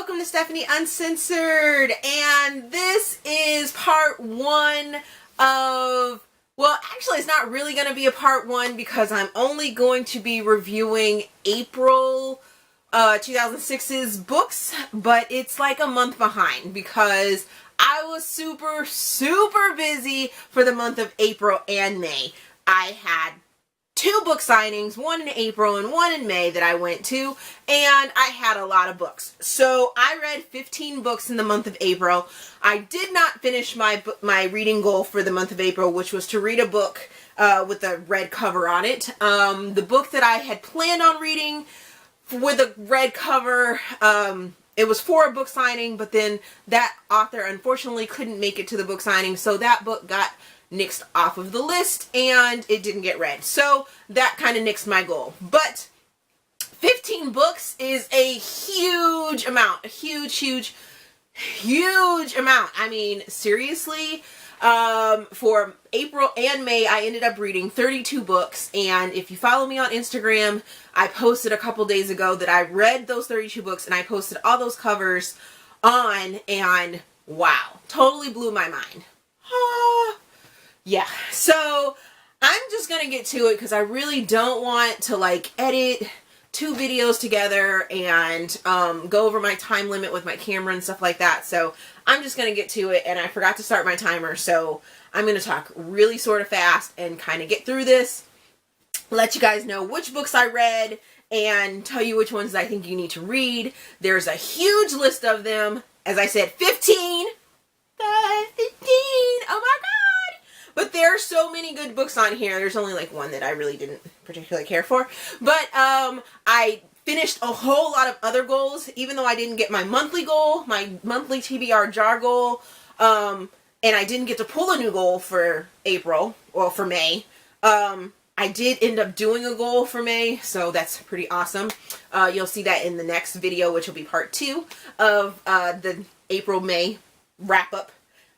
welcome to Stephanie Uncensored, and this is part one of, well, actually it's not really going to be a part one because I'm only going to be reviewing April 2006's books, but it's like a month behind because I was super busy for the month of April and May. I had 2 book signings, one in April and one in May that I went to, and I had a lot of books. So I read 15 books in the month of April. I did not finish my reading goal for the month of April, which was to read a book with a red cover on it. The book that I had planned on reading with a red cover, it was for a book signing, but then that author unfortunately couldn't make it to the book signing, so that book got nixed off of the list and it didn't get read. So that kind of nixed my goal. But 15 books is a huge amount. A huge amount. I mean, seriously, for April and May, I ended up reading 32 books. And if you follow me on Instagram, I posted a couple days ago that I read those 32 books and I posted all those covers on, and wow, totally blew my mind. Yeah, so I'm just going to get to it because I really don't want to like edit 2 videos together and go over my time limit with my camera and stuff like that. So I'm just going to get to it, and I forgot to start my timer. So I'm going to talk really sort of fast and kind of get through this, let you guys know which books I read and tell you which ones I think you need to read. There's a huge list of them. As I said, 15. Oh my God. But there are so many good books on here. There's only like one that I really didn't particularly care for. But I finished a whole lot of other goals, even though I didn't get my monthly goal, my monthly TBR jar goal, and I didn't get to pull a new goal for April, or for May. I did end up doing a goal for May, so that's pretty awesome. You'll see that in the next video, which will be part 2 of the April-May wrap-up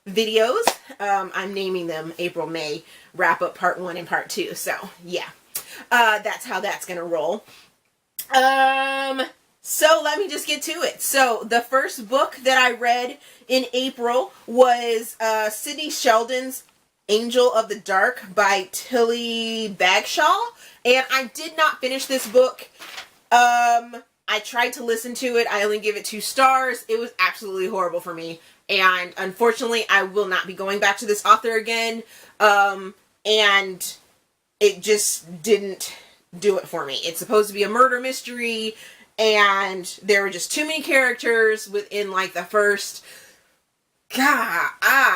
videos. I'm naming them April-May wrap-up part 1 and part 2. So, yeah. That's how that's going to roll. So let me just get to it. So, the first book that I read in April was Sidney Sheldon's Angel of the Dark by Tilly Bagshawe. And I did not finish this book. I tried to listen to it. I only give it 2 stars. It was absolutely horrible for me. And unfortunately, I will not be going back to this author again. And it just didn't do it for me. It's supposed to be a murder mystery, and there were just too many characters within like the first, I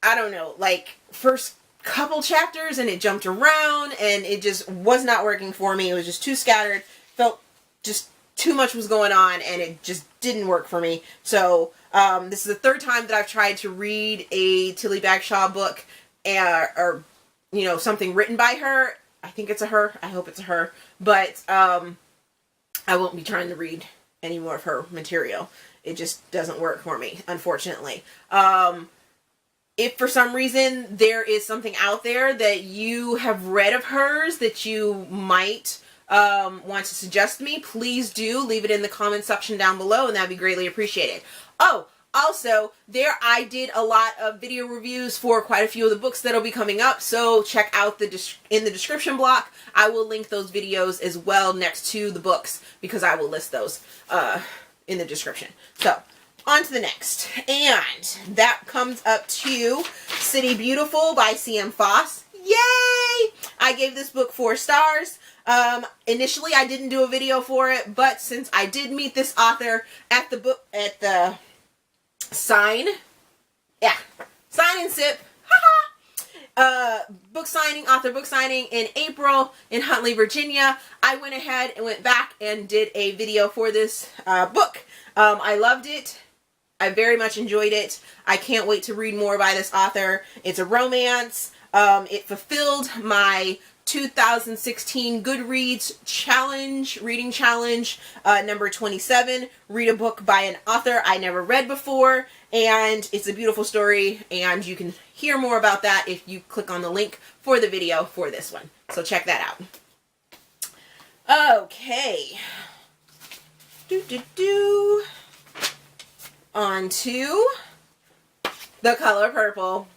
don't know, like first couple chapters, and it jumped around, and it just was not working for me. It was just too scattered. Felt just too much was going on, and it just didn't work for me. So this is the 3rd time that I've tried to read a Tilly Bagshawe book, or you know, something written by her. I think it's a her. I hope it's a her. But I won't be trying to read any more of her material. It just doesn't work for me, unfortunately. If for some reason there is something out there that you have read of hers that you might want to suggest to me, please do leave it in the comment section down below, and that'd be greatly appreciated. Oh, also, I did a lot of video reviews for quite a few of the books that'll be coming up, so check out in the description block. I will link those videos as well next to the books, because I will list those in the description. So, on to the next. And that comes up to City Beautiful by C.M. Foss. Yay! I gave this book 4 stars. Initially I didn't do a video for it, but since I did meet this author at the sign and sip, book signing in April in Huntley, Virginia, I went ahead and went back and did a video for this book. I loved it. I very much enjoyed it. I can't wait to read more by this author. It's a romance. It fulfilled my 2016 Goodreads reading challenge, number 27. Read a book by an author I never read before, and it's a beautiful story, and you can hear more about that if you click on the link for the video for this one. So check that out. Okay. on to The Color Purple.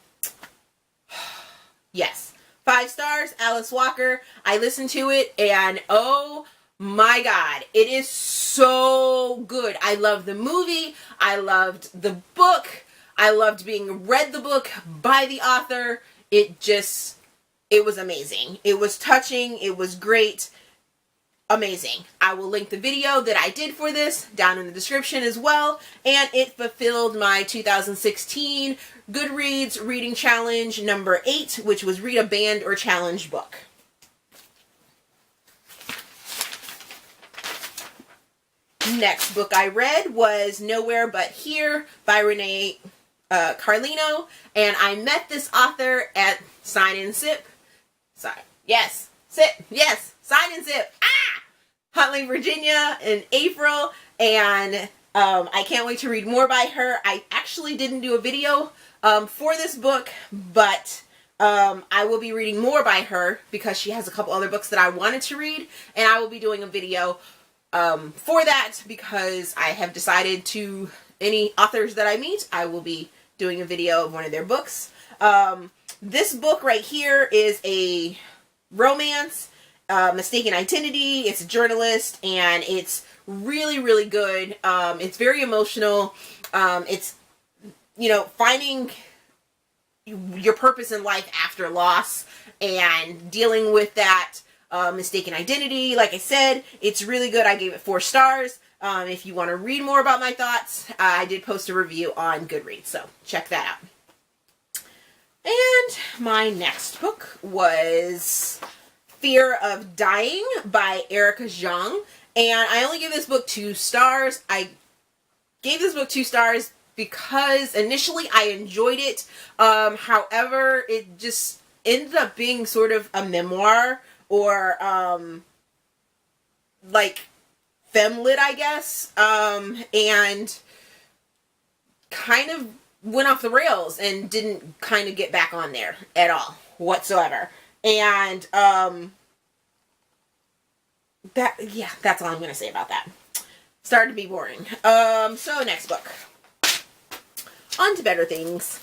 Yes. 5 stars, Alice Walker. I listened to it and oh my God, it is so good. I loved the movie. I loved the book. I loved being read the book by the author. It was amazing. It was touching. It was great. Amazing. I will link the video that I did for this down in the description as well. And it fulfilled my 2016 Goodreads reading challenge number 8, which was read a banned or challenged book. Next book I read was Nowhere But Here by Renee Carlino. And I met this author at Sign and Sip. Sorry. Yes. Sip. Yes. Sign and Sip. Huntley, Virginia in April. And I can't wait to read more by her. I actually didn't do a video for this book, but I will be reading more by her because she has a couple other books that I wanted to read. And I will be doing a video for that because I have decided to, any authors that I meet, I will be doing a video of one of their books. This book right here is a romance, Mistaken Identity. It's a journalist and it's really, really good. It's very emotional. It's, you know, finding your purpose in life after loss and dealing with that mistaken identity. Like I said, it's really good. I gave it 4 stars. If you want to read more about my thoughts, I did post a review on Goodreads, so check that out. And my next book was Fear of Dying by Erica Jong. And I only gave this book 2 stars. I gave this book 2 stars because initially I enjoyed it. However, it just ended up being sort of a memoir or like femlit, I guess. And kind of went off the rails and didn't kind of get back on there at all whatsoever. And that's all I'm going to say about that. Started to be boring. So next book. On to better things.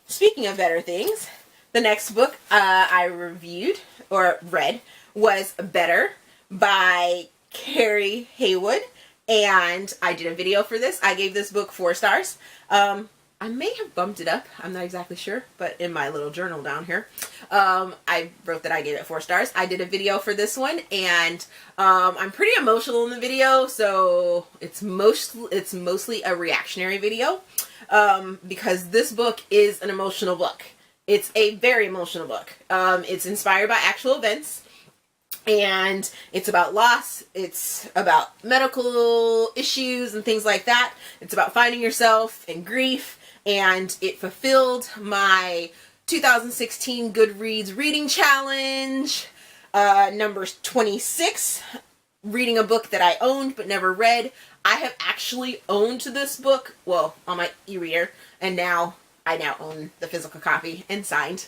Speaking of better things, the next book I reviewed or read was Better by Carrie Haywood. And I did a video for this. I gave this book 4 stars. I may have bumped it up. I'm not exactly sure. But in my little journal down here, I wrote that I gave it 4 stars. I did a video for this one. And I'm pretty emotional in the video. So it's mostly a reactionary video. Because this book is an emotional book. It's a very emotional book. It's inspired by actual events. And it's about loss. It's about medical issues and things like that. It's about finding yourself and grief. And it fulfilled my 2016 Goodreads reading challenge. Number 26. Reading a book that I owned but never read. I have actually owned this book, well, on my e-reader. And I now own the physical copy and signed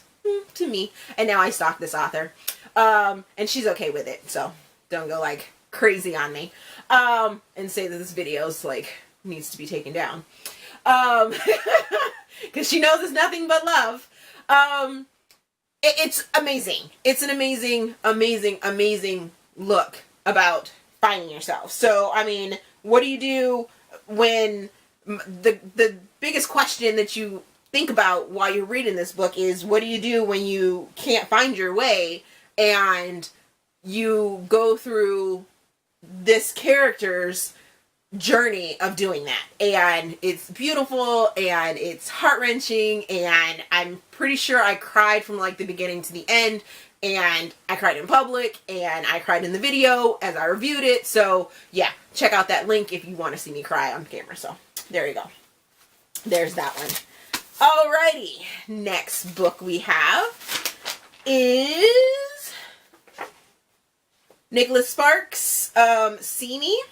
to me. And now I stalk this author. And she's okay with it, so don't go like crazy on me, and say that this video's like needs to be taken down, because she knows it's nothing but love. It's amazing. It's an amazing, amazing, amazing look about finding yourself. So, I mean, what do you do when the biggest question that you think about while you're reading this book is, what do you do when you can't find your way? And you go through this character's journey of doing that. And it's beautiful and it's heart-wrenching, and I'm pretty sure I cried from like the beginning to the end, and I cried in public and I cried in the video as I reviewed it. So yeah, check out that link if you want to see me cry on camera. So there you go. There's that one. Alrighty. Next book we have is Nicholas Sparks, See Me.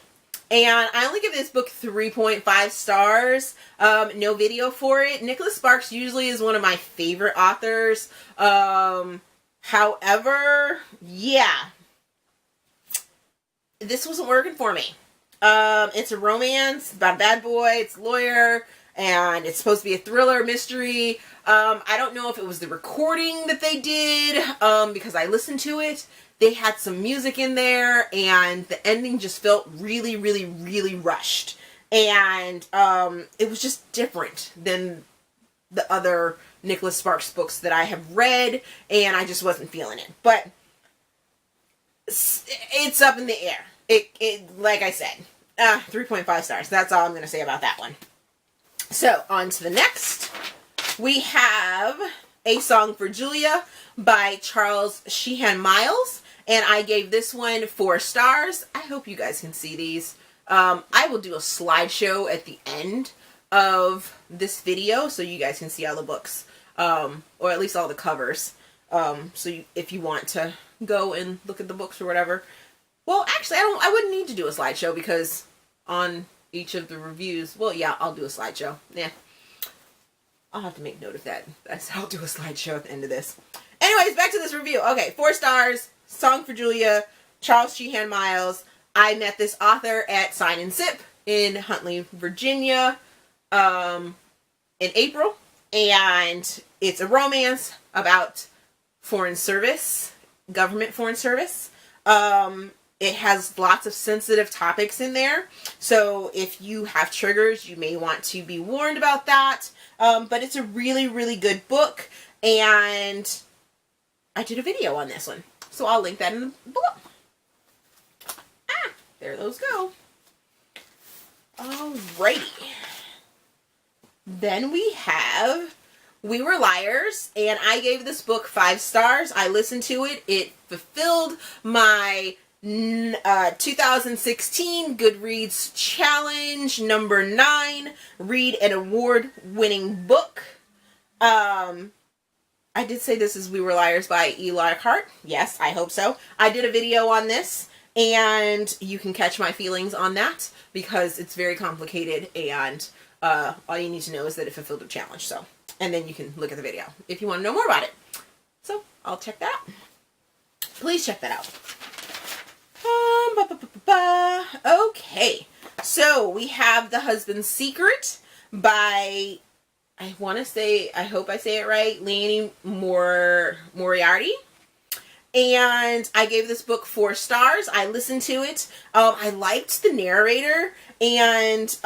And I only give this book 3.5 stars. No video for it. Nicholas Sparks usually is one of my favorite authors. However, yeah. This wasn't working for me. It's a romance about a bad boy. It's a lawyer, and it's supposed to be a thriller mystery. I don't know if it was the recording that they did, because I listened to it. They had some music in there, and the ending just felt really, really, really rushed. And it was just different than the other Nicholas Sparks books that I have read, and I just wasn't feeling it. But it's up in the air. It like I said, 3.5 stars. That's all I'm going to say about that one. So, on to the next. We have A Song for Julia by Charles Sheehan Miles, and I gave this one 4 stars. I hope you guys can see these. I will do a slideshow at the end of this video so you guys can see all the books, or at least all the covers. If you want to go and look at the books or whatever. Well, actually, I wouldn't need to do a slideshow because on each of the reviews, well, yeah, I'll do a slideshow. Yeah. I'll have to make note of that. I'll do a slideshow at the end of this. Anyways, back to this review. Okay, 4 stars. Song for Julia, Charles Sheehan Miles. I met this author at Sign and Sip in Huntley, Virginia, in April. And it's a romance about foreign service, government foreign service. It has lots of sensitive topics in there. So if you have triggers, you may want to be warned about that. But it's a really, really good book. And I did a video on this one. So I'll link that in the below. There those go. Alrighty. Then we have We Were Liars, and I gave this book 5 stars. I listened to it. It fulfilled my 2016 Goodreads challenge number 9, read an award-winning book. I did say this is We Were Liars by E. Lockhart. Yes, I hope so. I did a video on this, and you can catch my feelings on that because it's very complicated, and all you need to know is that it fulfilled a challenge. So, and then you can look at the video if you want to know more about it. So I'll check that out. Please check that out. Okay, so we have The Husband's Secret by, I hope I say it right, Liane Moriarty. And I gave this book 4 stars. I listened to it. I liked the narrator, and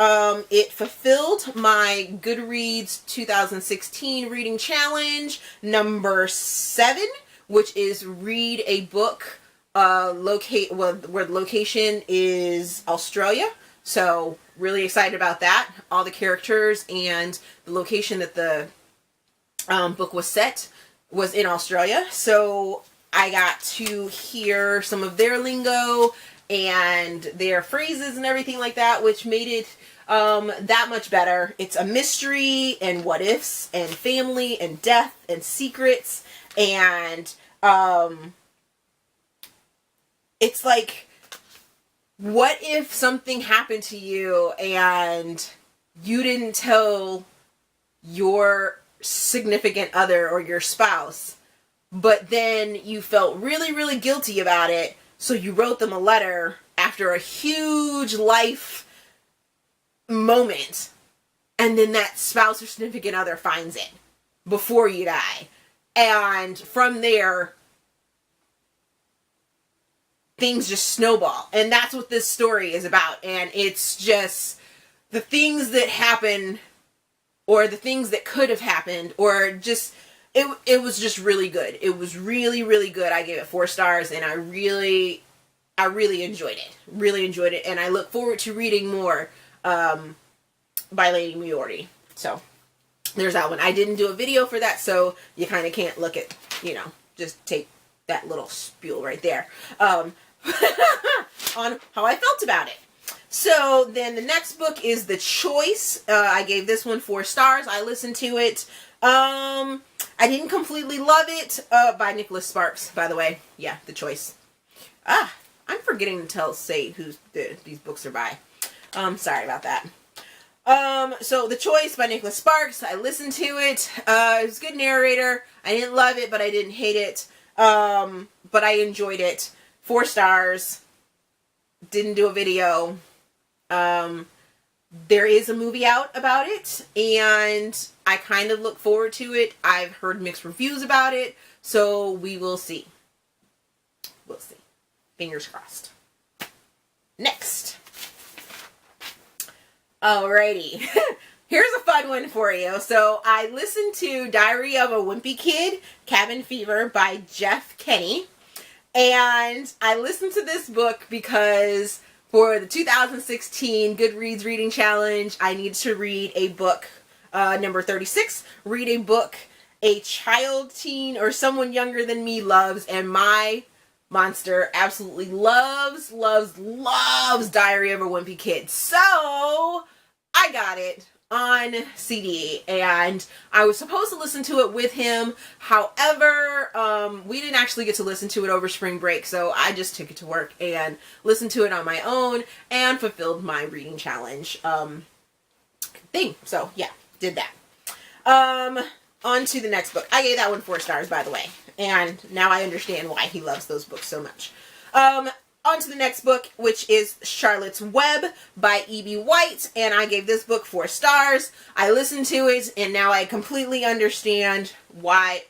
it fulfilled my Goodreads 2016 reading challenge number 7, which is read a book where the location is Australia. So really excited about that. All the characters and the location that the book was set was in Australia. So I got to hear some of their lingo and their phrases and everything like that, which made it that much better. It's a mystery and what ifs and family and death and secrets, and it's like, what if something happened to you and you didn't tell your significant other or your spouse, but then you felt really, really guilty about it, so you wrote them a letter after a huge life moment, and then that spouse or significant other finds it before you die. And from there, things just snowball. And that's what this story is about. And it's just the things that happen, or the things that could have happened, or just, it was just really good. It was really, really good. I gave it 4 stars, and I really enjoyed it. Really enjoyed it. And I look forward to reading more by Lady Moriarty. So there's that one. I didn't do a video for that, so you kind of can't look at, just take that little spiel right there on how I felt about it. So then the next book is The Choice. I gave this one 4 stars. I listened to it. I didn't completely love it. By Nicholas Sparks, by the way. Yeah, The Choice. I'm forgetting to say who these books are by. Sorry about that. So The Choice by Nicholas Sparks. I listened to it. It was a good narrator. I didn't love it, but I didn't hate it. But I enjoyed it. 4 stars. Didn't do a video. There is a movie out about it, and I kind of look forward to it. I've heard mixed reviews about it, so we will see. We'll see. Fingers crossed. Next. Alrighty. Here's a fun one for you. So I listened to Diary of a Wimpy Kid, Cabin Fever by Jeff Kinney. And I listened to this book because for the 2016 Goodreads Reading Challenge, I needed to read a book, number 36, read a book a child, teen, or someone younger than me loves, and my monster absolutely loves Diary of a Wimpy Kid. So I got it on CD, and I was supposed to listen to it with him. However, we didn't actually get to listen to it over spring break, so I just took it to work and listened to it on my own and fulfilled my reading challenge thing. So yeah, did that. On to the next book. I gave that one 4 stars, by the way, and now I understand why he loves those books so much. On to the next book, which is Charlotte's Web by E.B. White, and I gave this book 4 stars. I listened to it, and now I completely understand why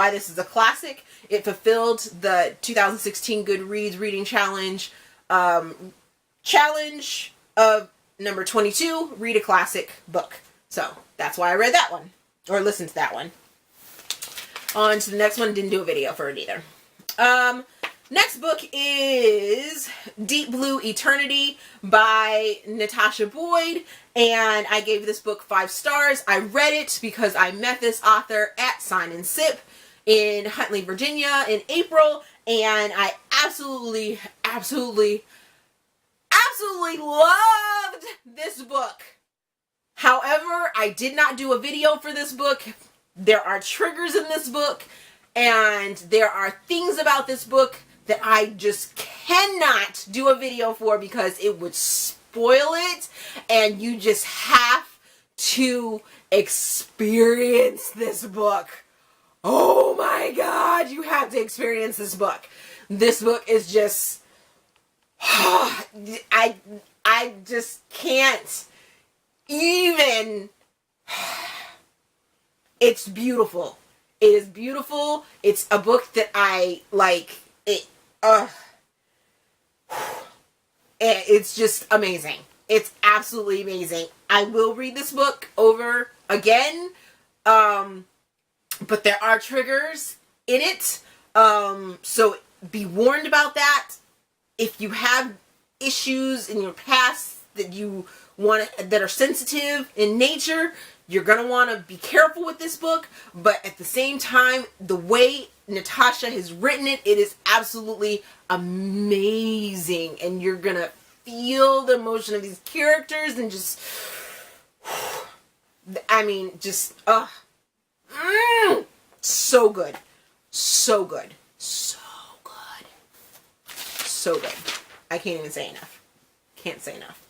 this is a classic. It fulfilled the 2016 Goodreads Reading Challenge challenge of number 22, read a classic book. So that's why I read that one, or listened to that one. On to the next one. Didn't do a video for it either. Next book is Deep Blue Eternity by Natasha Boyd, and I gave this book 5 stars. I read it because I met this author at Sign and Sip in Huntley, Virginia in April, and I absolutely loved this book. However, I did not do a video for this book. There are triggers in this book, and there are things about this book that I just cannot do a video for because it would spoil it, and you just have to experience this book. Oh my God, you have to experience this book. This book is just, I just can't even, it's beautiful. It is beautiful. It's a book that I like. It's just amazing. It's absolutely amazing. I will read this book over again, but there are triggers in it, so be warned about that. If you have issues in your past that are sensitive in nature, you're going to want to be careful with this book, but at the same time, the way Natasha has written it, it is absolutely amazing, and you're going to feel the emotion of these characters, and just, I mean, just, so good. So good. So good. So good. I can't even say enough. Can't say enough.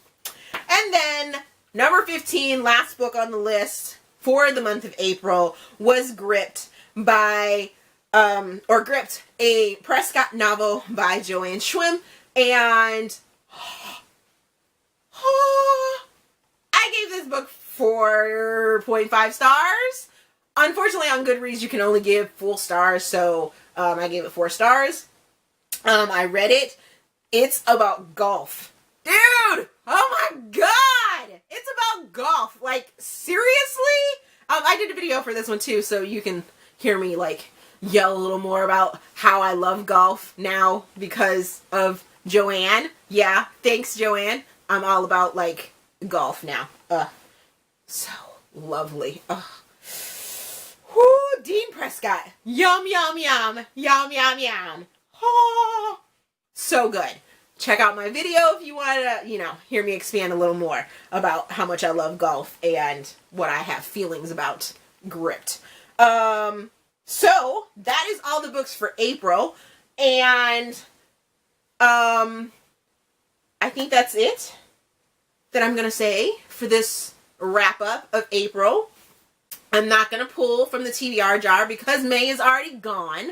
And then, number 15, last book on the list for the month of April, was Gripped by, Gripped, a Prescott novel by Joanne Schwim, and I gave this book 4.5 stars. Unfortunately, on Goodreads, you can only give full stars, so I gave it 4 stars. I read it. It's about golf. Dude! Oh my God! It's about golf. Like, seriously? I did a video for this one too, so you can hear me, like, yell a little more about how I love golf now because of Joanne. Yeah, thanks, Joanne. I'm all about, like, golf now. So lovely. Whoo, Dean Prescott. Yum, yum, yum. Yum, yum, yum. Oh, so good. Check out my video if you want to, hear me expand a little more about how much I love golf and what I have feelings about Gripped. So, that is all the books for April, and I think that's it that I'm going to say for this wrap-up of April. I'm not going to pull from the TBR jar because May is already gone.